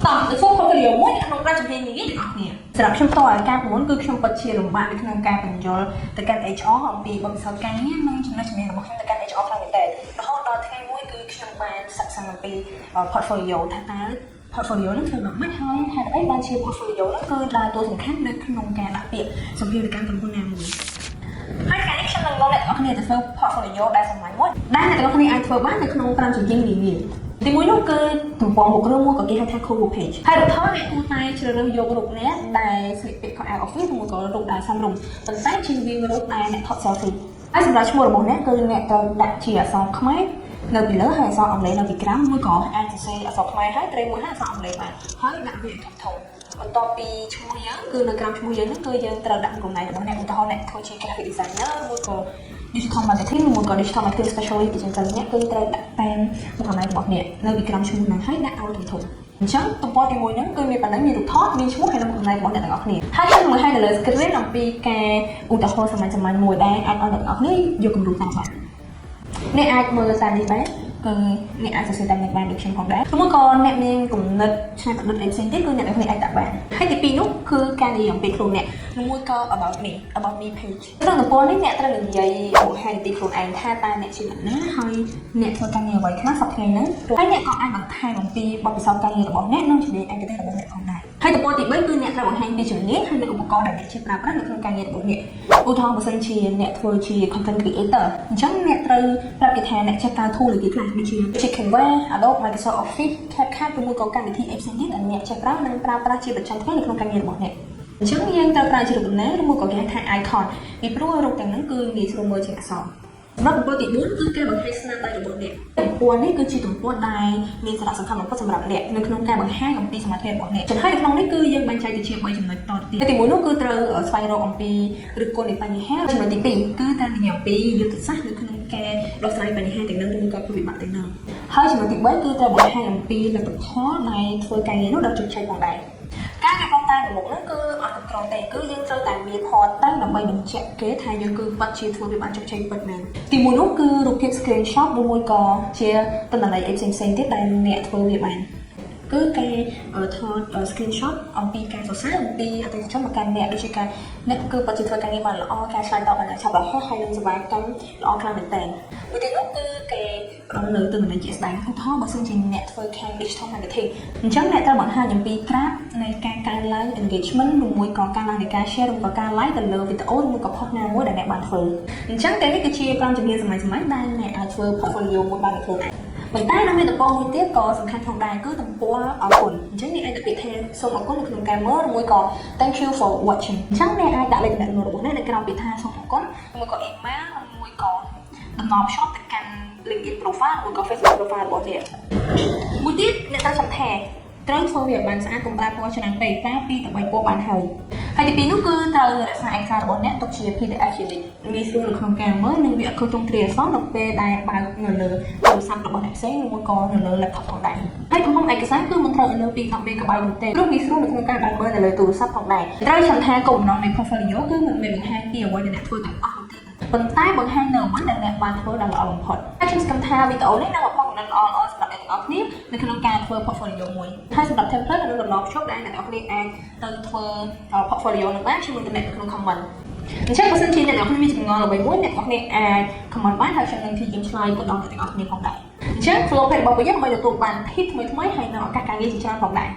តោះទៅចូលportfolio មួយក្នុងរចនានេះអ្នកនរគ្នាសម្រាប់ខ្ញុំតើការប្រមូលគឺខ្ញុំពិតជាលំបាកនៅក្នុងការបញ្យល់ទៅកាន់ HR អំពីបទពិសោធន៍ការងារនិងចំណុចចំណេញរបស់ខ្ញុំទៅកាន់ HR ខ្លាំងមែនទែនរហូតដល់ថ្ងៃមួយគឺខ្ញុំបានសិក្សាអំពី portfolio ថាតើ portfolio នឹងធ្វើយ៉ាងម៉េចហើយហេតុអីបានជា portfolio នោះគឺដើរតួសំខាន់នៅក្នុងការដាក់ពាក្យសម្ភារកម្មក្រុមហ៊ុនណាមួយហើយថ្ងៃនេះខ្ញុំនឹងនាំអ្នកទាំងអស់គ្នាទៅធ្វើ portfolio ដែលសាមញ្ញមួយដែលអ្នកទាំងអស់គ្នាអាចធ្វើបាននៅក្នុង5ជំនាញនានាទីមួយនោះគឺទំព័រមុខរឿងមួយក៏គេហៅថា cover page ហើយរូបថតអ្នកគួរតែជ្រើសរើសយករូបអ្នកដែលស្លៀកពាក់ខោអាវ office ឬក៏រូបដែលសមរម្យប៉ុន្តែជៀសវាងរូបដែលអ្នកថត selfie ហើយសម្រាប់ឈ្មោះរបស់អ្នកគឺអ្នកត្រូវដាក់ជាអក្សរខ្មែរនៅពីលើហើយអក្សរអង់គ្លេសនៅពីក្រោមមួយក៏អាចសរសេរអក្សរខ្មែរហើយត្រូវមួយហើយអក្សរអង់គ្លេសបានហើយដាក់វាធំធំបន្ទាប់ពីឈ្មោះយើងគឺនៅក្រោមឈ្មោះយើងហ្នឹងគឺយើងត្រូវដាក់កន្លែងរបស់អ្នកឧទាហរណ៍អ្នកធ្វើជា graphic designer មួយក៏ digital marketing មួយក៏ digital marketing specialist ជាច្រើនអ្នកគឺត្រូវដាក់តាមកន្លែងរបស់អ្នកនៅពីក្រោមឈ្មោះហ្នឹងហើយដាក់ឲ្យធំអញ្ចឹងទំព័រទី1ហ្នឹងគឺមានប៉ុណ្ណឹងមានរូបថតមានឈ្មោះហើយនិងកន្លែងរបស់អ្នកទាំងអស់គ្នាហើយខ្ញុំនឹងបង្ហាញនៅលើ screen អំពីការឧទាហរណ៍សាមញ្ញមួយដែលអាចឲ្យអ្នកទាំងអស់គ្នាយកគំរូតាមបានអ្នកអាចមើលតាមនេះបានគឺអ្នកអាចសរសេរតាមនេះបានដូចខ្ញុំផងដែរឬក៏អ្នកមានគំនិតឆ្នៃប្រឌិតអីផ្សេងទៀតគឺអ្នកទាំងគ្នាអាចដាក់បានហើយទី2នោះគឺការនិយាយអំពីខ្លួនអ្នកមួយក៏ about me page ក្នុងទំព័រនេះអ្នកត្រូវនិយាយបង្ហាញពីខ្លួនឯងថាតើអ្នកជាអ្នកណាហើយអ្នកធ្វើការងារអ្វីខ្លះសប្តាហ៍ហ្នឹងហើយអ្នកក៏អាចបន្ថែមអំពីបទពិសោធន៍ការងាររបស់អ្នកនិងជំនាញឯកទេសរបស់អ្នកផងដែរហើយទំព័រទី3គឺអ្នកត្រូវបង្ហាញពីជំនាញហើយនិងឧបករណ៍ដែលអ្នកជាប្រើប្រាស់នៅក្នុងការងាររបស់អ្នកឧទាហរណ៍បើសិនជាអ្នកធ្វើជា content creator អញ្ចឹងអ្នកត្រូវប្រាប់គេថាអ្នកចេះប្រើ tool អីខ្លះដូចជា Canva, Adobe, Microsoft Office, CapCut ឬមួយក៏កម្មវិធីផ្សេងទៀតដែលអ្នកចេះប្រើនិងប្រើប្រាស់ជាប្រចាំថ្ងៃនៅក្នុងការងាររបស់អ្នកអញ្ចឹងយើងត្រូវប្រើជារូបនាឬមួយក៏គេហៅថា icon ពីព្រោះរូបទាំងហ្នឹងគឺងាយស្រួលមើលជាងអក្សរសម្រាប់ទំព័រទី4គឺការបង្ហាញស្នាដៃរបស់អ្នកទំព័រនេះគឺជាទំព័រដែលមានសារៈសំខាន់បំផុតសម្រាប់អ្នកនៅក្នុងការបង្ហាញអំពីសមត្ថភាពរបស់អ្នកចំណែកនៅក្នុងនេះគឺយើងបែងចែកទៅជា3ចំណុចតទៅទៀតទី1នោះគឺត្រូវស្វែងរកអំពីឫសគល់នៃបញ្ហាចំណុចទី2គឺត្រូវនិយាយអំពីយុទ្ធសាស្ត្រនៅក្នុងការដោះស្រាយបញ្ហាទាំងនោះឬក៏វិបត្តិទាំងនោះហើយចំណុចទី3គឺត្រូវបង្ហាញអំពីលទ្ធផលដែលធ្វើការងារនោះដល់ជោគជ័យផងដែរការរៀបចំតាមមុខនោះគឺអត់ត្រង់ទេគឺយើងត្រូវតែមានផតតាំងដើម្បីបញ្ជាក់គេថាយើងគឺពិតជាធ្វើវាបានជោគជ័យពិតមែនទី1នោះគឺរូបភាព screenshot ឬមួយក៏ជាទិន្នន័យផ្សេងៗទៀតដែលអ្នកធ្វើវាបានគឺការថត screenshot អំពីការសរសើរអំពីអតិថិជនមកកាន់អ្នកដូចជាការអ្នកគឺពិតជាធ្វើការងារបានល្អការឆ្លើយតបបានឆាប់រហ័សហើយនឹងសេវាកម្មល្អខ្លាំងមែនទែនមួយទៀតនោះគឺគេផ្ដល់នៅទិន្នន័យជាក់ស្ដែងឧទាហរណ៍បើសិនជាអ្នកធ្វើខាង digital marketing អញ្ចឹងអ្នកត្រូវបង្ហាញអំពី graph នៃការកើនឡើង engagement ឬមួយក៏ការឡើងនៃការ share ឬក៏ការ like ទៅលើវីដេអូឬមួយក៏ post ណាមួយដែលអ្នកបានធ្វើអញ្ចឹងទាំងនេះគឺជា5ជំនាញសាមញ្ញៗដែលអ្នកអាចធ្វើ portfolio មួយបានដោយខ្លួនឯងប៉ុន្តែនៅមានទំព័រមួយទៀតក៏សំខាន់ផងដែរគឺទំព័រអរគុណអញ្ចឹងអ្នកអាចដាក់ពាក្យថាសូមអរគុណនៅក្នុងការមើលឬមួយក៏ thank you for watching អញ្ចឹងអ្នកអាចដាក់លេខទំនាក់ទំនងរបស់អ្នកនៅក្រោមពាក្យថាសូមអរគុណមួយក៏ email ឬមួយក៏តំណ shop ទៅកាន់ LinkedIn profile ឬក៏ Facebook profile របស់អ្នកមួយទៀតអ្នកត្រូវចាំថាត្រូវធ្វើវាបានស្អាតកុំប្រើពណ៌ច្រើនពេកប្រើ2ទៅ3ពណ៌បានហើយទី2នោះគឺត្រូវរក្សាឯកសាររបស់អ្នកទុកជា PDF ជានិច្ចងាយស្រួលនៅក្នុងការមើលនិងវាអត់ខុសទ្រង់ទ្រាយអក្សរនៅពេលដែលបើកនៅលើទូរស័ព្ទរបស់អ្នកផ្សេងឬមួយក៏នៅលើ laptop ផងដែរហើយទំហំឯកសារគឺមិនត្រូវឲ្យលើពី10 MB ទេព្រោះងាយស្រួលនៅក្នុងការបើកមើលនៅលើទូរស័ព្ទផងដែរត្រូវចាំថាគោលបំណងនៃ portfolio គឺមិនមែនបង្ហាញពីអ្វីដែលអ្នកធ្វើទាំងអស់នោះទេប៉ុន្តែបង្ហាញនៅអ្វីដែលអ្នកបានធ្វើដល់ល្អបំផុតហើយខ្ញុំសង្ឃឹមថាវីដេអូនេះនឹងបំផុសកំណត់ល្អៗសម្រាប់អ្នកទាំងអស់គ្នានៅក្នុងការធ្វើ portfolio មួយហើយសម្រាប់ template និងដំណើរភ្ជាប់ដែលអ្នកទាំងអស់គ្នាអាចទៅធ្វើ portfolio នឹងបានជាមួយនឹងអ្នកក្នុង comment អញ្ចឹងបើសិនជាអ្នកទាំងអស់គ្នាមានចម្ងល់អ្វីមួយអ្នកទាំងអស់គ្នាអាច comment បានហើយខ្ញុំនឹងព្យាយាមឆ្លើយទៅដល់អ្នកទាំងអស់គ្នាផងដែរអញ្ចឹង follow page របស់យើងដើម្បីទទួលបាន tip ថ្មីៗហើយនៅឱកាសការងារជាច្រើនផងដែរ